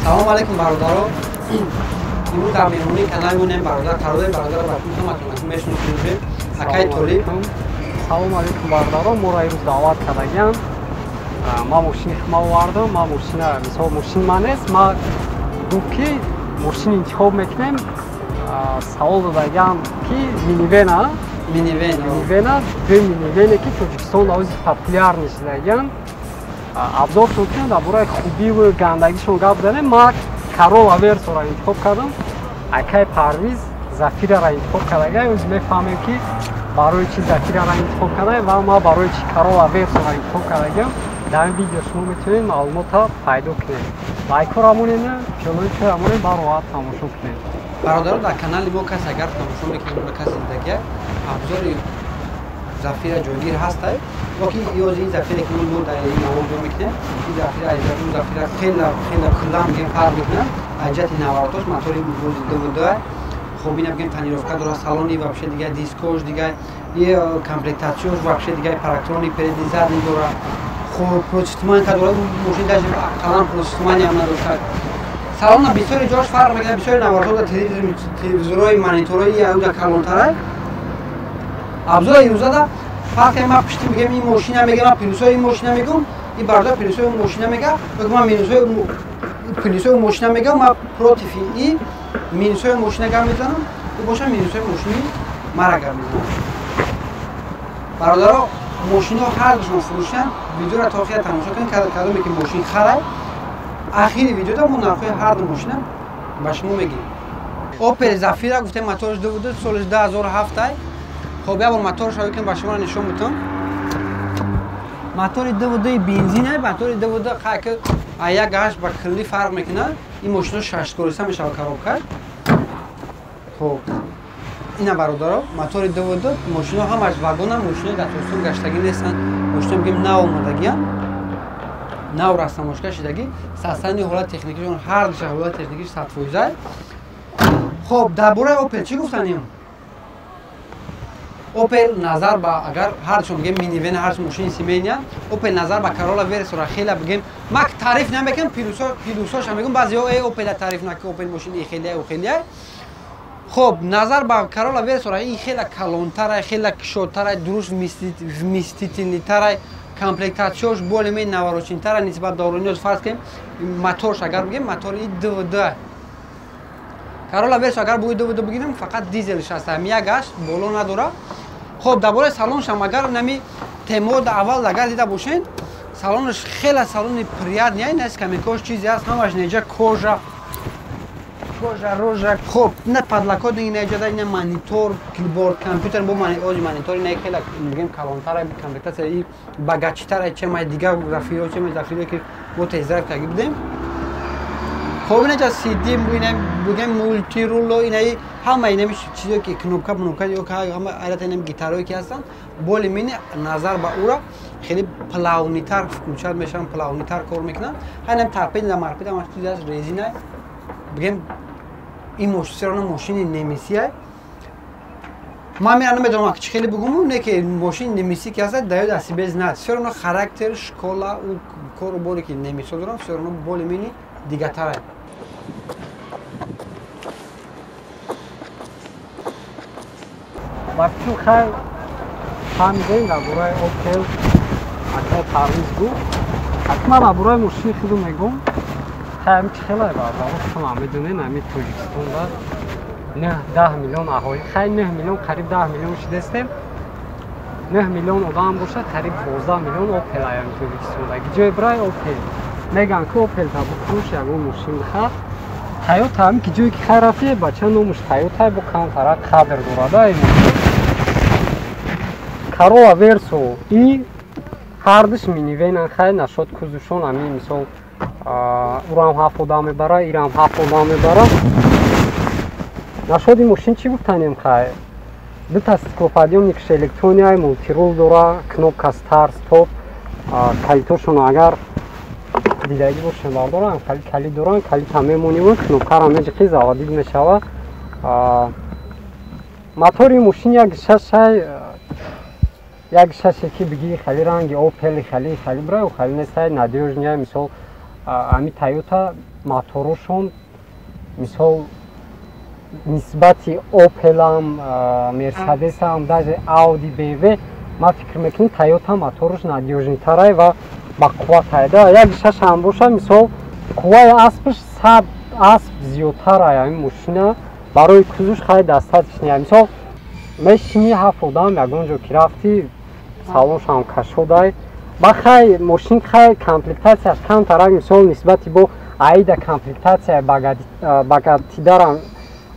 Салом алейкум бародаро. Имрӯз дар меҳмонии канали монем бародар қарораи бародар ба худтон матонакӣ мешуносем. Акай Толиб. Салом алейкум бародаро. Моро имрӯз даъват кардагиам. Ман мошини хима овардам. Ман мошина мисол мошини ман нест. Ман гуфт ки мошини интихоб мекунем. Савол додагиам ки минивена. Минивена ду минивене ки Тоҷикистон ҳозир популярни шудагиан. Абзоршон кунем дар бораи хубиву гандагишон гап занем. Ман Corolla Verso'ро интихоб кардам. Акай Парвиз Зафираро интихоб кардагиам. О'zi мефаҳмем ки барои чи Зафираро интихоб кардагиам ва ман барои чи Corolla Verso'ро интихоб кардагиам. Дар ин видео шумо метавонед маълумотро пайдо кунед. Лайкро рамонед, чӯлончо рамонед, ба роҳат тамошо кунед. Бародаро, дар канали мо кас агар тамошо мекунед ба каси дидагия абзори Зафира ҷойгир ҳастай. Оки ёзи ин Зафире ки мо дар ин навоҷо мекунем. Ин Зафира айҷатун Зафира хела хӯрдам бигем фарқ мекунад. Айҷати навартош мотори бози довуда. Хоб ина бигем танировка дора, салони вообще дига дискош дига, и комплектатсияш вообще дига парактрони передни задни дора. Хоб прочитманка дора, мошин даже қалам прочитмани ҳам надошта. Салона бисёри ҷош фарқ мекунад, бисёри навартош телевизорҳои мониторои яуда калонтарай. Абзори имрӯзада фарқе ман пишти мегем ин мошина мегам, ман плюсои ин мошина мегум, ин бародар плюсои мошина мега, ман минусои плюсои мошина мегам, ман против и минусои мошина гап мезанам, и боша минусои мошини мара гап мезанам. Бародаро, мошинаҳо ҳардушон фурӯшанд, видеоро то охир тамошо кунед, кадоме ки мошин харай. Ахири видеода мо нархои ҳарду мошина ба шумо мегим. Opel Zafira гуфтем моториш довуд соли 2007. Хоб я бор моторшро кунем ба шумо нишон медиҳам. Мотори довудаи бензине, мотори довуда қайки аяк гаш ба килли фарқ мекунад. Ин мошино 6 скороста мешавад коробка. Хоб ина бародаро, мотори довуда мошино ҳамаш вагона, мошино дар Тобистон гаштагӣ нестанд. Мошино мегӯем нав омадагиан. Нав раснамошка шудагӣ, састани ҳолат техникишон ҳар душа ҳолат техникиш 100%. Хоб дар бораи Opel чӣ гуфтанем? Opel назар ба агар ҳардушон бигем минивен ҳарч мошини семейния, Opel назар ба Corolla Verso'ро хела бигем, ман таъриф намекунам, плюсоша мегӯям, баъзеҳо Opel таъриф накун, Opel мошини хелия у хелия. Хоб назар ба Corolla Verso'ро ин хела калонтара, хела кушодтара, дуруст вместительнитара, комплектатсияш более-менее наворочинтара нисбат доронёз фарз кунем, моторш агар бигем, мотори DVD. Corolla Verso агар бои довуда бигирем, фақат дизелш аст, ҳамия гаш боло надора. Хоб дар бораи салоншам агар нами темода аввал агар дида бошед, салонаш хела салони приятния нест, камикош чизе аст, ҳамаш неҷа кожа, рожа. Хоб ина падлакот неҷада, ина монитор, киборд, компютер бо ози монитори не хела бигем калонтара, комплектация и багачтара, чемай дига рафиро, чемай зафиро ки бо тезрак таги бидем. Хоб инаҷа CD бигем мултируло, инаи ҳама инами чизое ки кнопка ё ҳама айрата инами гитарои ки ҳастанд, более-менее назар ба ура хеле плавнитар включат мешаванд, плавнитар кор мекунанд. Ҳайнам торпеда марпеда ҳамаш чизе аст, резина бигем ин мошина мошини немисия. Ман мера намедонам чӣ хеле бигум, не ки мошини немиси ки ҳаст даёд асибез над. Всё равно характер, школа, у кору боре ки немисо дорам, всё равно более-менее дигатара. Вақти хай фаҳмидем дар бораи Opel Акай Парвиз гуфт. Ҳатман дар бораи мошини худам мегӯм. Хай ами чи хелай бародаро шумо медонед, ами Тоҷикистонда 10 миллион аҳолӣ, хай 9 миллион, қариб 10 миллион шудастем. 9 миллион одам бошад, қариб 12 миллион Opel аями Тоҷикистонда. Гиҷои барои Opel меган ки Opel та бифурӯш ягон мошин хар. Toyota ҳам ки ҷое ки хай рафтие бача номуш Toyota бо камтара қадр дорада. Corolla Verso и ҳардуш минивенан хай нашод кузушон ами мисол урам 7 одам мебара, ирам 7 одам мебара. Нашоди мошин чӣ гуфтанем хай? Дута стеклоподъёмникаш электронияй мултирул дора, кнопка старт, стоп, калитошон агар дидагӣ бошем бардорам, калит дорам, калитам мемонем, кнопкаам меҷиқи заводид мешава. Мотори мошин як шаше ки биги хали ранги Opel хали бра, хали нестай надёжния, мисол ами Toyota моторошон мисол нисбати Opel-ам, Mercedes-ам, даже Audi, BMW ма фикр мекунам Toyota моторош надёжнитар ва ба қувват айда. Як шашам боша мисол қувваи аспиш 100 асп зиёдтар ай машина барои кузуш хай дастатишне. Мисол машини 7 одам ягон ҷо ки рафти салоншам кашодай ба хай машин хай комплектатсияш камтарак мисол нисбати бо Aida комплектация багатидарам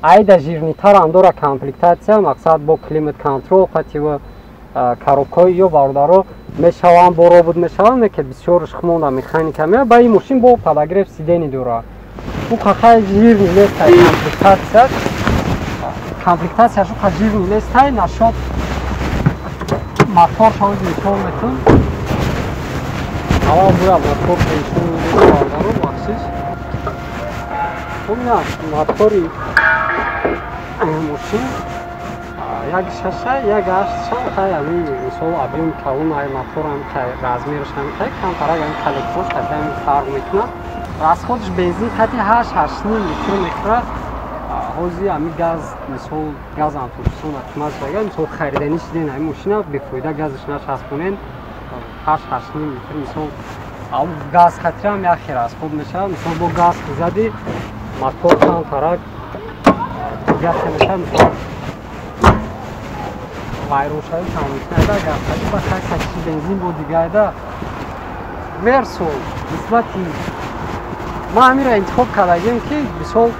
Aida жирнитарам дора комплектация мақсад бо климат контрол қатива коробкаи ё бародаро мешавам бо робот мешавам ки бисёр шхмонда механика меа ба ин машин бо подогрев сидени дора у қахай жирни нестай комплектация шу қа жирни нестай нашод мотор шоуз мисол метун аввал бура мотор пешун бародаро махсис хубна мотори машин як шаша як ашша хай ами мисол объем калон ай моторам хай размершам хай камтарак ами коллекторш хай фарқ мекунад расходш бензин хати 8 литр мехӯрад ҳози ами газ мисол газ антурсон атмаз бага мисол харидани шиден ами машина бефоида газаш начаспонен 8 литр мисол газ хатирам яхе расход мешавад мисол бо газ зади мотор камтарак яхе мешавад мисол вайрошаи тамомикунада газхати ба хай сакиши бензин бо дигайда версо нисбати ма амира интихоб кардагем ки мисол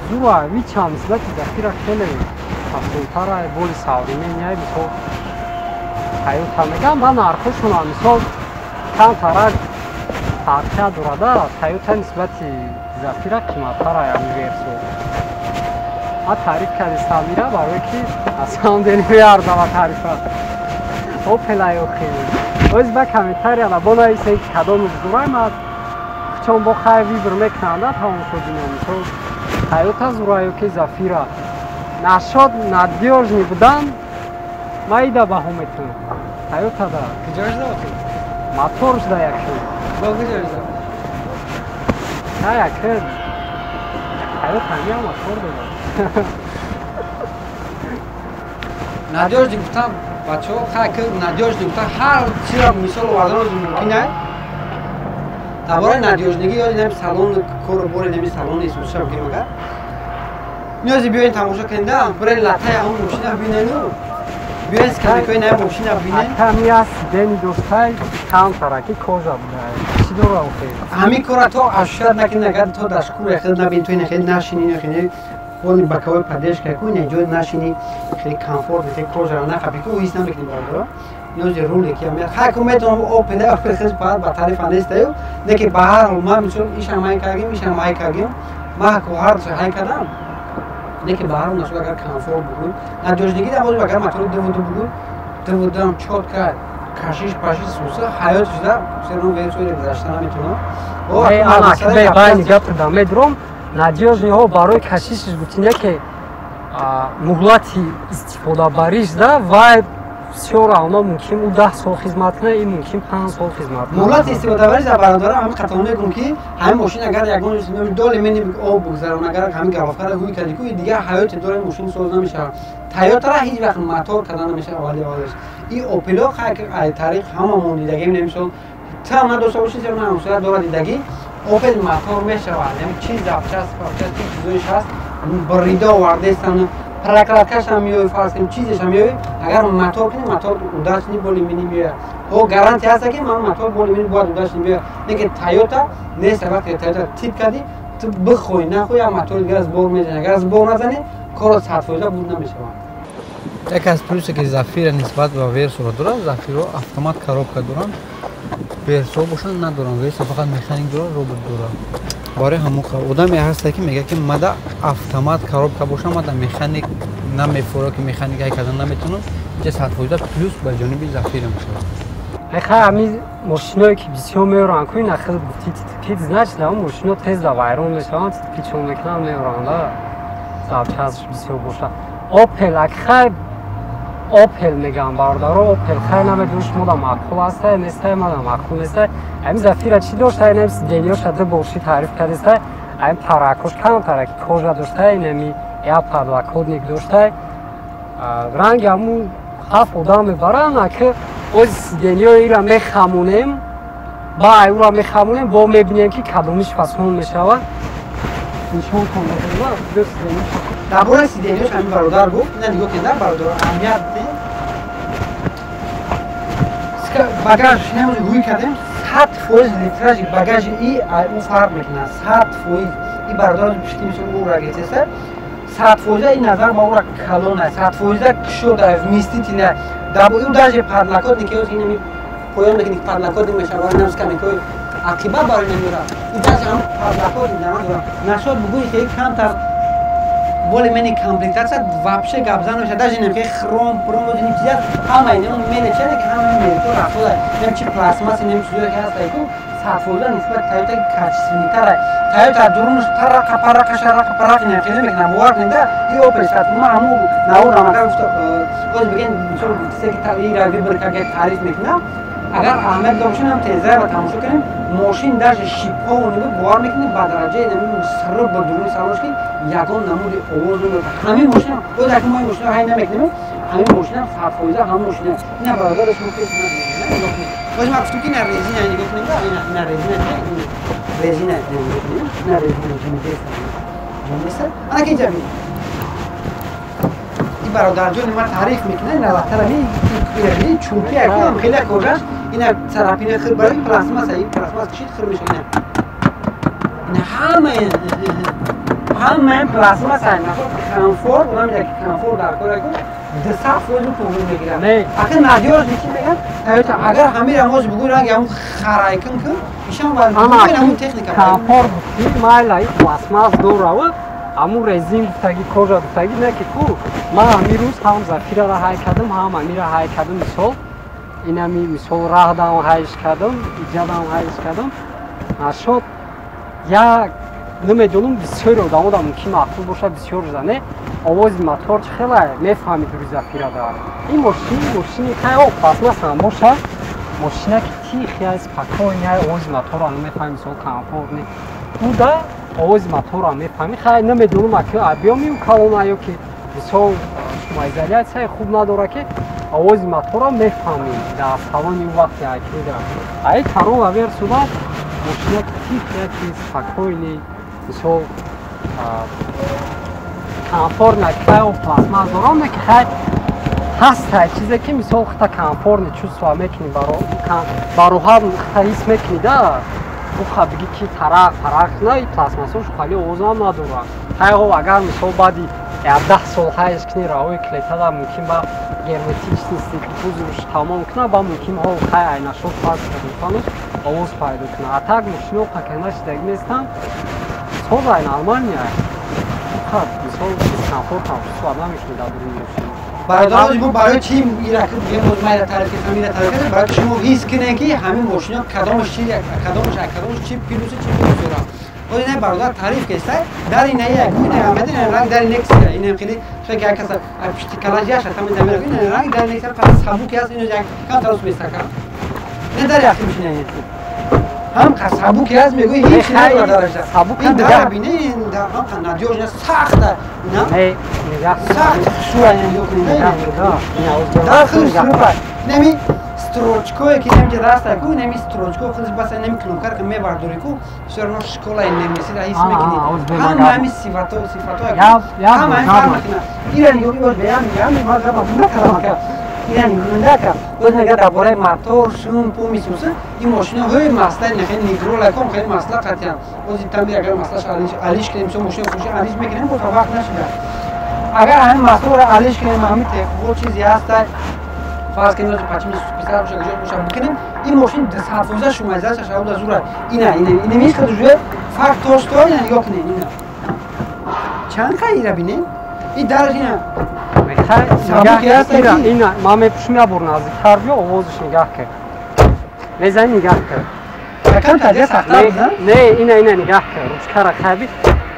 зура вичам нисбати зафира хеле афзунтара боли савримениай мисол Toyota мегам ба нархошуна мисол камтарак фарқия дорада Toyota нисбати зафира қиматтара ами версо ма таъриф кардистам мира барое ки асам дени меардама таърифа Opel-ай охи оз ба комментарияна бонависед кадому зурай ма чон бо хай вибр мекунанда тамошобинам мисол Toyota зураю ки зафира нашод надёжни будан майда баҳо метунам Toyota да куҷош дод моторш да яки бо куҷош дод та яки Toyota мия мотор дод надёжни гуфтам бачаҳо хай ки надёжни гуфтам ҳар чиро мисол оварданоз мумкин аст дар бораи надёжнигӣ ёди нами салон кору бори нами салони исӯсиша бигирем агар ниёзи биёен тамошо кунда бираи латтаи ҳамон мошина бинену биёен скамикои наи мошина бинен тамия сидени достай камтараки кожа будай чӣ дора охи ҳамин кора то ашшад накунӣ агар то дашкур яхед набин то ин хеле нашини хеле бони бакавой падешка куни ҷои нашини хеле комфорт хеле кожара нахапи ку ҳис намекунӣ бардора ниёзи руле ки ам ҳар ку метавонам Opel хез ба тарифа нестаю неки ба ҳар ҳол ман мисол ишам ҳай кардем ишам ҳай кардем ма ку ҳар ҳай кардам неки ба ҳар ҳол нашуд агар комфорт бугуд надёжнигӣ дамоз агар мотори дувуду бугуд дувудам чотка кашиш пашиш суса ҳаёт шуда серон версои гузашта наметавонам байни гап кардам медурам надёжниҳо барои кашишиш гуфтине ки муҳлати истифодабариш да вай бисёр равно мумкин у 10 сол хизмат кунад ин мумкин 5 сол хизмат кунад муҳлати истифодабариш дар бародара ҳамин қатъон мегӯм ки ҳамин мошин агар ягон доли мени об бигзарон агар ҳамин гавафкара ҳуй кади ку дигар ҳаёти дори мошин соз намешавад Toyota-ра ҳеҷ вақт мотор кардан намешавад вали олиш ин Opel-о хай тариқ ҳамамон дидагӣ намешавад там надошта бошед ё намусоят дорад дидагӣ Opel мотор мешавад чи запчаст чи чизоиш ҳаст брида овардестан прокладкаш ҳам меёи фарз кунем чизеш ҳам меёи агар мотор кунем мотор удачни боли мини меояд о гарантия ҳаста ки ман мотор боли мини бояд удачни меояд неки Toyota неста вақте Toyota тип кардӣ ту бихоҳӣ нахоҳӣ як мотори дигар збор мезани агар збор назанӣ корот 100% буд намешавад яке аз плюсе ки Zafira нисбат ба Verso дорад Zafira автомат коробка дорад Verso бошад надорам Verso фақат механик дорад робот дорад бораи ҳамон одаме ҳаста ки мега ки мада автомат коробка боша мада механик намефора ки механик ҳай кардан наметавонам ҷа 100% плюс ба ҷониби Zafira мешавад хай ҳамин мошиное ки бисёр меоранд ку ин ахил гуфти титпит значит ҳамон мошино тез да вайрон мешаванд титпитшон мекунанд меоранда запчастш бисёр бошад Opel хай Opel меган бардоро Opel хай намедонам шумо маъқул аста нестае мана маъқул нестае ами зафира чӣ дошта инам сидениё шада боши таъриф кардеста ами паракош кам параки кожа дошта инами я падлакодник дошта ранги аму ҳафт одам мебаранд аки оз сидениё ира мехамонем ба ӯра мехамонем бо мебинем ки кадомиш фасон мешавад нишонтон мекунам ду сидениё дар бораи сидениёш ҳамин бародар гуфт ина нигоҳ кенда бародар аҳамият багаж ҳамон гӯй кардем 100% литражи багажи ӯ фарқ мекунад 100% и бародар пишти мисол ӯра гетеса 100% и назар ба ӯра калона 100% кшода вместительна даъвои даже падлакот никеоз инами поён мекунӣ падлакот мешавад намс камекои ақиба барои намира и даже ҳам падлакот намадора нашод бугӯи хеле камтар более-менее комплектация вообще гап зан мешавад даже инам ки хром пром ин чиза ҳама ин мелечене ки ҳама мелето рафтода нем чи пластмасс нем чизое ки ҳаст ку 100% нисбат Toyota качественнитара Toyota дурмуш парақа парақа шарақа парақа нем хеле мекунам бовар кунда и Opel сад ма ҳаму наву рамака гуфта оз биген мисол кисе ки ира вибр ка гек тариф мекунам агар аҳамият дошта ҳам тезра ба тамошо кунем мошин даже шипҳо нибо бовар мекунем ба дараҷаи нем сирр ба дуруни салонш ки ягон намуди овоз надорад ҳамин мошина оз аки мо ин мошина ҳай намекунем ҳамин мошина 100% ҳамин мошина ина бародараш мо кес нигоҳ кунем оз ма гуфтум ки ина резина нигоҳ кунем ина резина резина нигоҳ кунем ина резина ҷумдеста ана ки ҷаби и бародарҷон ма таъриф мекунад ина лахтарами ин чунки акам хеле кожаш ина царапина хир барои пластмасса ин пластмасс кишид хир мешавад ина ҳамаи пластмасса комфорт намеда ки комфорт дар кора ку 200% пулу мегирад ака надёж ничи мегӯяд Toyota агар ҳамира моз бугӯ ранги ҳамун харайкин ку ишон ба ҳамун техника комфорт ки майла ин пластмасс дорава ҳамун резин гуфтаги кожа гуфтаги не ки ку ман ҳамин рӯз ҳам зафираро ҳай кардам ҳам амира ҳай кардам мисол инами мисол раҳдам ҳайш кардам иҷадам ҳайш кардам нашод як намедонам бисёр одамода мумкин маъқул бошад бисёр зане овози мотор чӣ хела мефаҳмид рӯи зафира дорад ин мошини кайо пластмасса ҳам бошад мошина ки тихи ай спокойни ай овози моторро намефаҳми мисол комфортни буда овози моторро мефаҳми хай намедонам аки биёмию калона ё ки мисол шумоизолясияи хуб надорад ки овози моторро мефаҳми дар салони вақти акида ай таро авер суда мошина ки тихи ай ки спокойни мисол комфортна кайо пластмасс дорам ки хай ҳастай чизе ки мисол хита комфортни чувства мекунӣ бароҳат хита ҳис мекунӣ да буха биги ки тарақ на и пластмассош хали овозам надорад ҳайҳо агар мисол баъди 10 сол ҳайш кунӣ раҳои клетада мумкин ба герметичности кузовш тамом кунад ба мумкин ҳол хай айнашот фарқ кардифанус овоз пайдо кунад а так мошино пакена шидаги нестан созай нормальни ай хат мисол комфортам чувства намекунӣ дар дуруни мошина бародарои мо барои чӣ иракиб боз майра тариф кардам ира тариф кардам барои шумо ҳис кунем ки ҳамин мошина кадомаш чӣ плюси чӣ минус дорад оз ина бародар тариф кестай дар ина як ина амеда ина ранг дар нексия ина хеле шояд як каса пиштикалаж яша там дамира ина ранг дар нексия фақат сабуки аст ина як кам тарус местака ина дар яхи мошина ҳам сабуки аст мегӯи ҳеҷ надорад дараҷа сабуки дар бини ҳам надёжна сахта ина сахт шуа ина ёкунӣ дар хир супа неми строчкое ки нем раста ку неми строчко худш баса неми кнопкар ки мебардори ку всё равно школа немесида ҳис мекунӣ ҳама ҳами сифато ҳама ҳама ира нигоҳ беями мазаба накарамака ира нигоҳндака боз мега дар бораи мотор шум пу мисуса ин мошина ҳои масла нахел нигрола ком хеле масла қатъиян боз тамир агар маслаш алиш кунем мисол мошина фурӯши алиш мекунем боз вақт нашуда агар ҳамин масларо алиш кунем ҳамин техбол чизе ҳаста фарз кунем пачми писар боша гӯшат боша бикунем ин мошин 100% шумоизолясияш ауда зура ина мискад ужӯ фарқ дошто ина нигоҳ кунем ина чанд хай ира бинем и дараш ина ина ман мепушум я бор наздиктар биё овозиш нигаҳ кар мезани нигаҳ кар якам тадия сахтар буда не ина нигаҳ кар ручкара хаби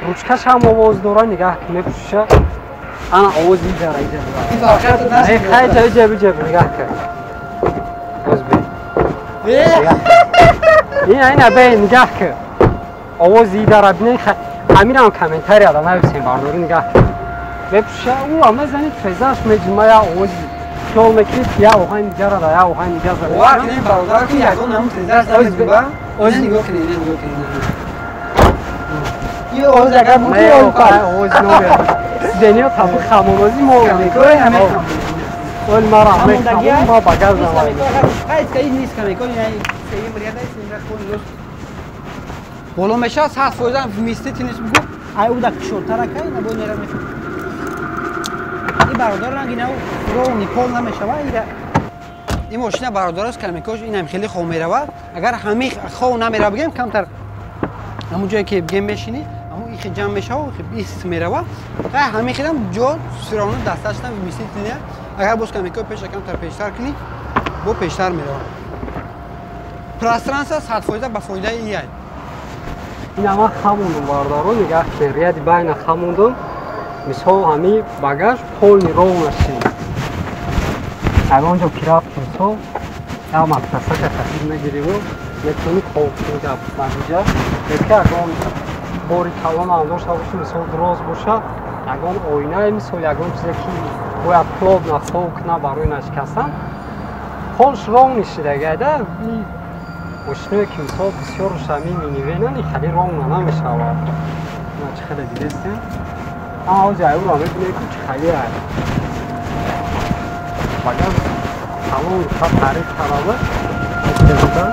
ручкаш ҳам овоз дора нигаҳ кар мепушиша انا اوزی داره اینجا این فرقت نست خیلی جب نگاه کن باز بی این به نگاه کن اوزی داره بینی همین هم کامنتاری آدم های بسیم بارداری نگاه کن بپشه او همه زنید فیزاش میجمعه یا اوزی شو میکرید یا اوهای اینجا را یا اوهای اینجا را وقتی این برادر که یکون همون فیزاش نمیدون با اوزی نگاه کنید این اوز اگر بودی اوز کنید اوز نوید دنیا تابو خامونوزی موقعی کمیکوی همه اول مرا همه ما باگر زمانی قید که این نیست کمیکوی یعنی سیگه مریاده است این رخ کن لست بولو میشه سخت فوزم میستی تینیست بگو ای او دا کشورتر اکایی نبو نیره میشه این برادر نگی نو رو نیپول نمیشه و این ماشین برادر است کمیکوش این هم خیلی خوب میره و اگر همه خوب نمیره بگیم کمتر همون جایی که بگیم بشینی این جمع میشه و بیست میره و همین خیلی جو سرانو دستش نمی میسید نه اگر باز کمیکوی پیش کمتر پیشتر کنی با پیشتر میره پلاسترانس 100% با فایده ایه این همه خموندم باردارو نگاه کن ریادی بین خموندم مثل همی باگاش پول نیرو نشین اگر اونجا پیراف کنسو یا مقتصه که خفیف نگیری و میتونی خوب اینجا مدیجا یکی اگر باری کلان هم داشته باشی مثل دراز باشه یکان آینه مثل یکان چیزی که باید پلاب نخواه کنه برای نشکستن پولش رونگ نشیده گیده این ماشینوی که مثل بسیار روشمی مینیوینن این خیلی رونگ نمیشه و اینا چه خیلی دیدستیم اما ها جای او را میبینه که چه خیلی هست باید کلان تا تعریف کرده بودن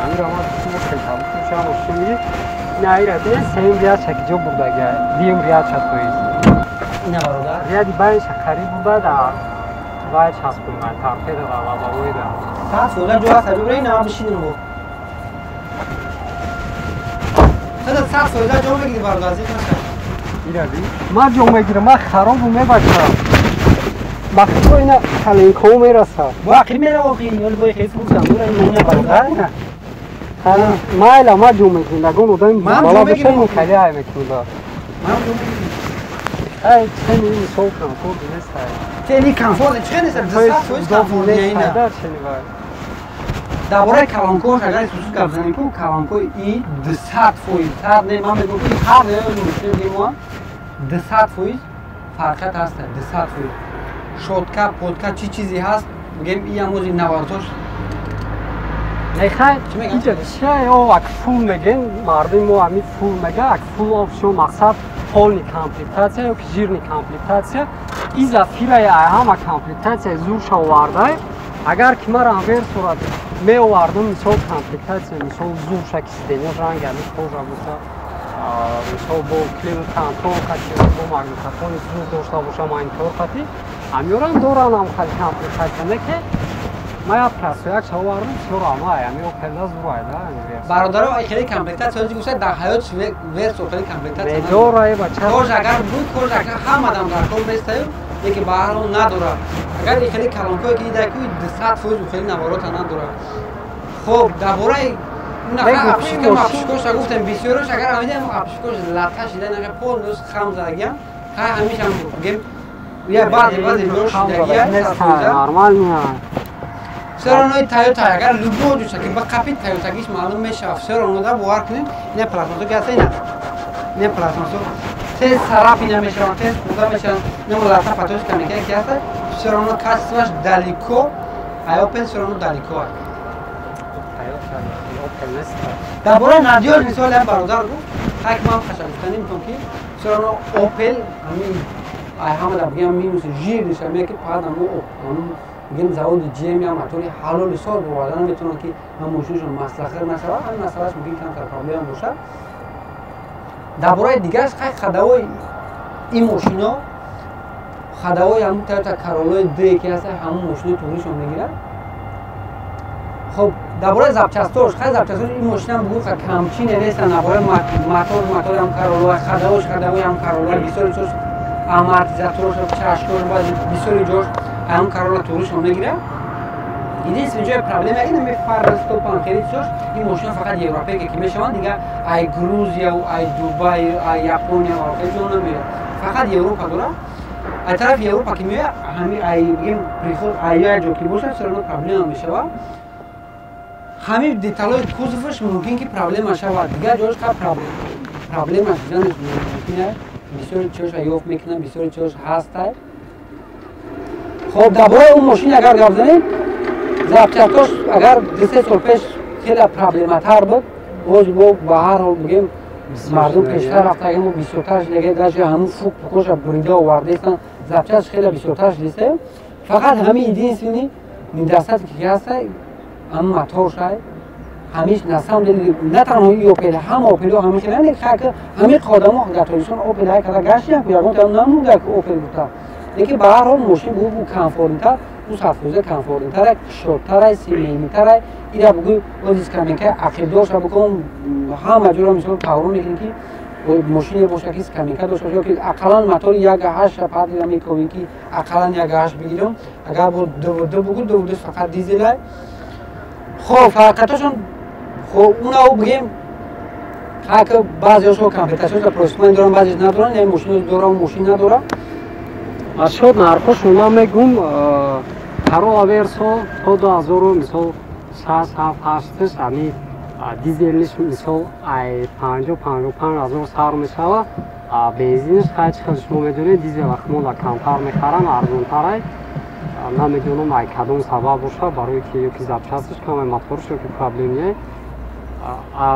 همین را ما بسیم خیلی تبوش میشه ماشین میگی نه ایره دیگه سیم ریاد شکی جو بوده گه دیم ریاد شد تویست اینه برادر ریادی باید شکری بوده در باید چسب کنم ترکه در لباوی در ساعت فوزن جو هست ببره این هم بشینیم با خدا ساعت فوزن جو بگیری برادر از این نشه ایره دی ما جو میگیرم ما خراب رو میبچم بخیرو اینه خلینکو میرسه واقعی میره واقعی یال باید خیلی فوزن دور این مونیه برادر ما ایلا ما جو میگیرم نگون بودم بالا بشه این خیلی های میکنم من جو میگیرم ای چنی این صوب کنفور نیست خیلی کنفور چه نیست دستات فوز کنفور اینه درباره کلانکوش اگر سوسو گپ زنیم که کلانکوی ای 200 فویز تر نه من میگم که هر نمیشه دیما 200 فویز فرقت هست 200 فویز شوتکا پودکا چی چیزی هست میگم ای اموزی نوارتوش نخیر اینجا چه او اک فول میگن مردم مو امی فول میگه اک فول آپشن مقصد پولنی کامپلیتاسیا یا که جیرنی کامپلیتاسیا ای زفیره ای همه کامپلیتاسیا زور شوارده اگر که مرا انویر صورت می آوردم مثل کامپلیکاسیا مثل زور شکستنی رنگ همی خوش بوده مثل با کلیم کنترل کتی با مگنیتافون زور داشته باشم اینطور کتی همیورم دوران هم خیلی کامپلیکاسیا نه که ما یا پرسو یک شوارم بسیار همه همی او پلده زور هایده برادر های خیلی کامپلیکاسیا هایی گوشه در حیات ویرس و خیلی کامپلیکاسیا به دورای بچه کوش اگر بود کوش اگر هم آدم در کل میسته یکی بهرون نداره اگر این خیلی کلانکوی که ایده که 200 فوز و خیلی نوارات نداره خب درباره اون اگر اپشیکوش را گفتم بسیارش اگر همیده هم اپشیکوش لطه شده نگه پول دوست خم زدگیم خیلی همیشه هم بگیم یا بعضی جوش دگیه نرمال میاد سرانوی تایوتا اگر لوگو دوشه که با قپی تایوتاگیش معلوم میشه سرانو دا باور کنید نه پلاسماسو که هسته نه پلاسماسو تیز سراپی نمیشن تیز پودا میشن نه ملاسا پاتوش کمیکه که هسته سرانو کاسماش دالیکو ایوپن سرانو دالیکو درباره نادیول مثال هم برادر گفت حکم هم خشنگستانی میکنم که سرانو اوپل همین همه در بگیم میموسه جیر دیشه میگه که پاید همون میگیم زود جی ام یا موتوری حلال سال بودن میتونن که هم موشونشون مسلخه مثلا همین مسئلهش میگیم کم پرابلم باشه درباره دیگهش خداوی این ماشینا خداوی همون تا کارولای دی که هست همون ماشین توریشون میگیره خب درباره زبچستوش خیلی زبچستوش این ماشین هم بگو کمچین نیستن درباره موتور هم کارولای خداوی هم کارولای بسیاری چوش امارتیزاتورش چشکور باز بسیاری جوش هم کارولا توریش هم نگیره ایده است اینجا پرابلم اگه نمیفرست تو پان خریدش این ماشین فقط اروپایی که میشوند دیگه ای گروزیا و ای دبی ای ژاپنیا و خیلی جون نمیره фақат Европа дора. аз тарафи Европа ки меояд ҳамин ай бигем приход ая ҷо ки бошад все равно проблема мешавад. ҳамин деталҳои кузоваш мумкин ки проблема шавад. Дигар ҷош ка проблема шуданаш мумкин аст. бисёри чиёша ёфт мекунанд, бисёри чиёш ҳастад. хоб дар бораи он мошин агар гап занем, запчастош агар 2-3 сол пеш хеле проблематар буд, боз бо ба ҳар ҳол бигем мардум пештар рафтагем ва бисёртарш лега гаши ҳамун фук пукоша бурида овардестан, запчасташ хеле бисёртарш листем. Фақат ҳамин единствени недостатки ки ҳаста ҳамун моторшай ҳамиш на самом деле на танҳо Opel ҳама Opel ҳамиш не хак ҳамин қодамо гатоисон Opel ҳай када гаши ягон там намуда ки Opel бута. Лекин ба ҳар ҳол мошин бу комфортнитар, бу сафрӯза комфортнитар, кишотар, семейнитар, ира бугӯ озис каменка ақиддоша букун ҳама ҷоро мисол таврон мекунем ки мошине боша ки каменка дошта бошад ки ақаллан мотори 1.8 падира мековем ки ақаллан 1.8 бигирам, агар бо 2.2 бугӯ 2.2 фақат дизелай. хоб фарқаташон хоб унау бигем ҳак баъзеашо комплектасияшо просман дорам, баъзеш надорам, яъне мошино дорам, мошин надорам. ашод нархошон ман мегум Corolla Verso то 2000 мисол 6-7-8 ами дизелиш мисол ай 50-55 сар мешава, бензиниш қайчи хел шумо медонед дизел ахмола камтар мехарам, арзонтарай. намедонам ай кадом сабаб боша барои ки ёки запчастиш кам, ай моторш ёки проблемие.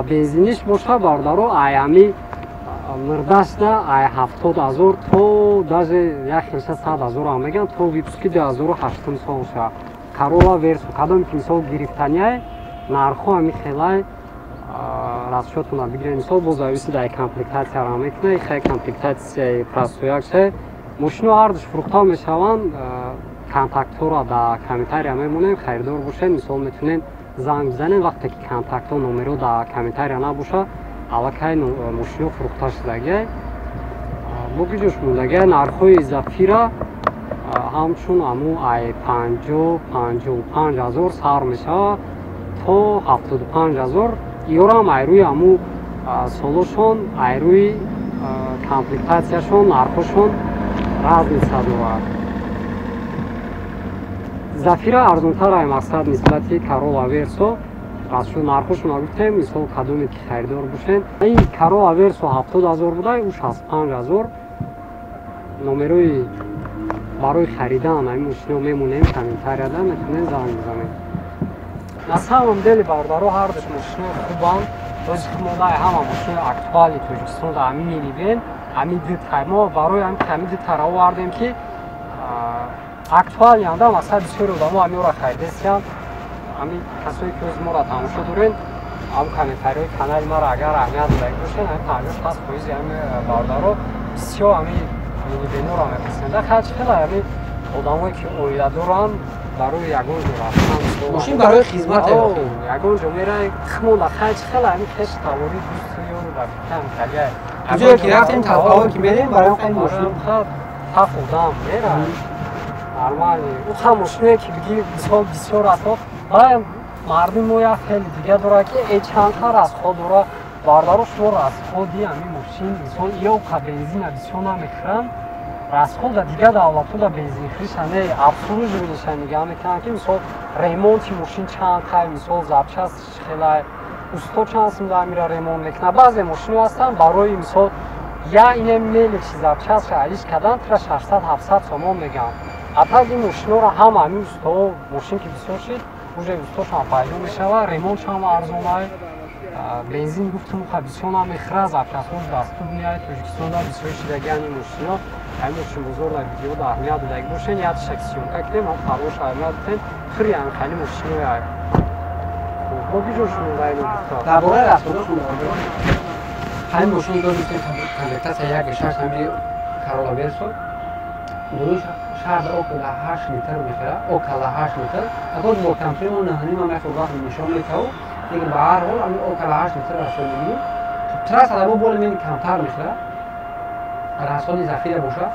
бензиниш боша бардаро ай ами мирдашда ай 70000 то даже як хелша 100000 ам меган то випуски 2008 сол ша. Corolla Verso кадом ки мисол гирифтаняй нархо ами хелай расчётуна бигирем мисол бо зависи дай комплектация ра мекунай, хай комплектация простоякше мошино ҳардуш фурӯхта мешаванд. контактора да комментария мемонем, хайрдор бошед мисол метунем занг бизанем вақте ки контактҳо номеро да комментария набоша аллакай мошино фурӯхта шудагиай боки ҷош мондагиай. нархҳои Zafira ҳамчун аму ай 50-55 сар мешава то 75000. иёрам айрӯи аму солошон, айрӯи комплектатсияшон, нархошон разница дорад. Zafira арзонтар ай мақсад нисбати Corolla Verso. расчо нархошон гуфтем мисол кадоме ки хайрдор бошед. ин Corolla Verso 70000 будай, у 65000. номерои барои харидан ин мошино мемонем комментарияда метунем занг бизанем. на самом деле бардаро ҳардуш мошино хубанд. рӯзи хумодаи ҳама мошино актуали Тоҷикистонда ҳамин мелибен, ҳамин дитар мо барои ҳамин дитар овардем ки актуали анда масъала бисёри одамо ҳамиёро хайдесиянд. ҳамин касое ки ӯзи моро тамошо дорен ҳам комментарияи канали маро агар аҳамият додаги бошед ҳамин 50% ҳамин бардаро бисёр ҳамин минибенуро меписанда. хачи хела ҳамин одамое ки оила доранд барои ягон ҷо рафтан мошин барои хизмат ягон ҷо мерай хмода хачи хела ҳамин пеш тавори дӯстуё рафтан калия ҷое ки рафтем талқаҳое ки мерем барои ҳамин мошин таф одам мерай нормали уха мошине ки биги мисол бисёр аст ва мардум мо як хеле дига дора ки чандта расход дора бардаро шумо расходи ҳамин мошин мисол ёка бензина бисёр намехӯранд. расхода дига давлатҳода бензинхӯриша не обслуживаниша нигаҳ мекунанд ки мисол ремонти мошин чандтай, мисол запчастиш хелай усто чанд сум да мира ремонт мекунад. баъзе мошино ҳастанд барои мисол я ине меликши запчастша алиш кардан тира 600-700 сомон мегӯянд. а так ин мошиноро ҳама ҳамин устоҳо мошин ки бисёр шид уже устошам пайдо мешава, ремонтшам арзонай, бензин гуфтум ха бисёр намехӯрад, запчастҳо дастурнияи Тоҷикистонда бисёр шидаги ҳамин мошино ҳамин мошин бузург дар видеода аҳамият додаги бошед як шак сёмка кунем ҳам фармош аҳамият додем хӯри ҳамин хали мошинои ай боги ҷо шундаи гуфта дар бораи расходашон ҳамин мошини додистем комплектация 1.6 ҳамин Corolla Verso дуруш шаҳр около 8 литр мехӯрад, около 8 литр. агар бо кампино наҳанимо мехӯрад вақт нишон метаву лекин ба ҳар ҳол ҳамин около 8 литр расход мегирем. трас адамо боли мени камтар мехӯрад. расходи Zafira боша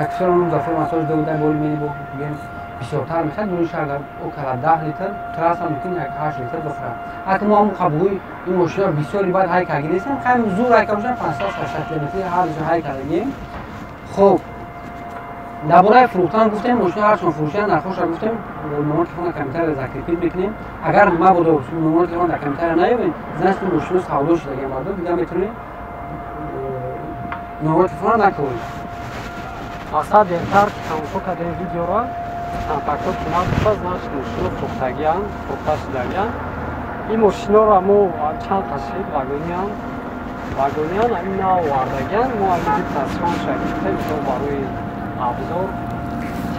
аксар он Zafira масоҷ дода боли мени бигем бисёртар мехӯрад. дуруш агар около 10 литр трас ҳам мумкин 8 литр бихӯрад. акн мо ҳам қабуи ин мошино бисёри баъд ҳай кардем. ҳам зур ҳай карда 500-600 км ҳар ҷо ҳай кардем. خب درباره فروختن گفتیم ماشین هر چون فروشیدن نرخش را گفتیم نمرات تلفن کامپیوتر ذکر میکنیم اگر ما بود نمرات تلفن در کامپیوتر نیابیم زنش ماشین سودا شده دیگه مردم دیگه میتونه نمرات تلفن نکنیم اصلا بهتر که تماشا کردن ویدیو را تفکر کنم باز نش ماشین فروختگیان فروخته شدگیان این ماشین را ما چند قسمت واگونیان این آوردگیان ما این تصمیم شدیم تو برای ابزار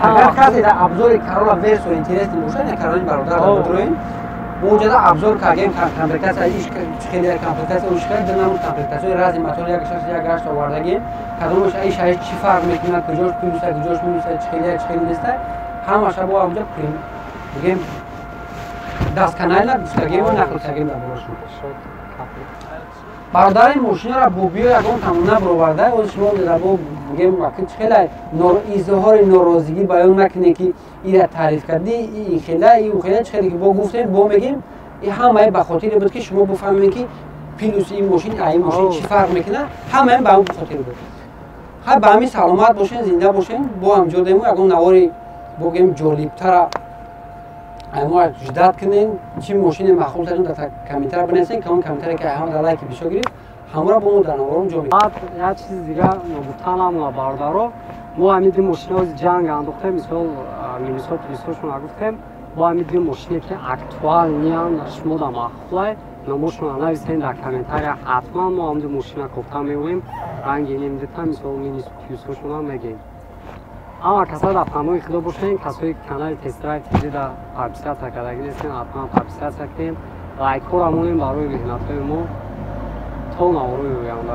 اگر کسی در ابزار کارولا ویس و اینترنت ماشین کارولا برادر را بدروین موجود ابزار کاغیم کامپیوتر ایش خیلی کامپیوتر اوش کرد دنم کامپیوتر رازی موتور یک شخص یک گشت آوردگی کدومش ایش چی فرق میکنه کجاش پلیس کجاش مینوسه چخیلی نیست همش با اونجا پریم میگیم دست کانال گفتگیم و نقل کردیم در براشون برادر این ماشین را بوبیو یکم تمونه برآورده و شما در بو میگیم وقتی خیلی اظهار ناراضگی بیان نکنه که این را تعریف کردی این خیلی خیلی که با گفتیم با میگیم این همه به خاطر بود که شما بفهمین که پیلوس این ماشین چی فرق میکنه همه به اون خاطر بود ها به همین سلامت باشین زنده باشین با هم جدیمو یکم نواری بگیم جالبتر اما جدت کنین چی ماشین مخلوط از اون در کامپیوتر بنویسین که اون کامپیوتری که همه لایک بیشتر گرفت همه را با اون در نوارم جا میکنیم. یک چیز دیگه نبودن هم نبردارو ما همین ماشین از جنگ انداختیم مثال مینیسوت لیستوشون گفتیم با همین ماشینی که اکتوال نیان شما در مخلوط نموشون نویسین در کامنتر حتما ما همین ماشین گفتم میگوییم رنگی نمیدیدم مثال مینیسوت لیستوشون هم میگیم. اما کسایی در فهمای خدا باشین کسایی کانال تسترای تیزی در پابلیسیت کردگی نیستین حتما پابلیسیت کنیم لایک ها را مونیم برای بهینت های ما تا نوروی آینده